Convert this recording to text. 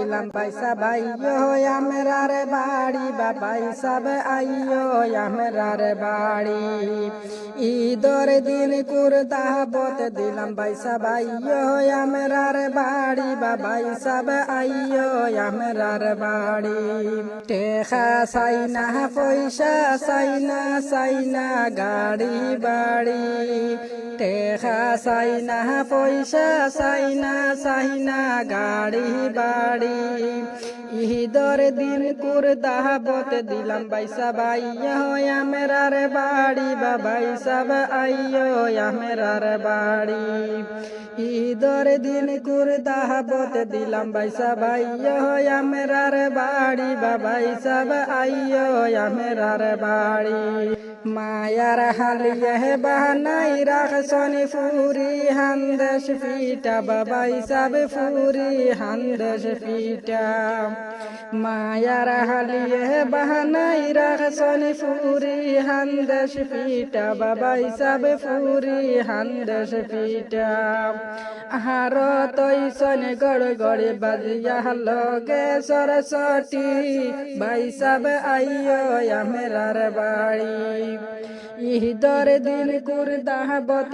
দিলাম পয়সা ভাইয়ো আমরার বাড়ি বাবাই সব আইয়ো আমরার বাড়ি ঈদর দিন কুরদাবত দিলাম পয়সা ভাইয়ো আমরার বাড়ি বাবাই সব আইয়ো আমরার বাড়ি টেকা সাইনা পয়সা সাইনা সাইনা গাড়ি বাড়ি টেকা সাইনা পয়সা সাইনা সাইনা গাড়ি বাড়ি ঈদর দিন কুরদাবত দিলাম পয়সা ভাইয়ো আমরার বাড়ি বাবাই সব আইয়ো আমরার বাড়ি ঈদর দিন কুরদাবত দিলাম পয়সা ভাইয়ো আমরার বাড়ি বাবাই সব আইয়ো আমরার বাড়ি মায়ার হালিয়ে বানাই রাখছনি ফুরি হান্দেশ ফিটা বাবাই সব ফুরি হান্দেশ ফিটা মায়ার হালিয়ে বানাই রাখছনি ফুরি হান্দেশ ফিটা বাবাই সব ফুরি হান্দেশ ফিটা আহার তৈসন গড় গড়ে বাজিয়া লগে সরস্বতী বাই সব আইয়ো আমরার বাড়ি ঈদর দিন কুরদাবত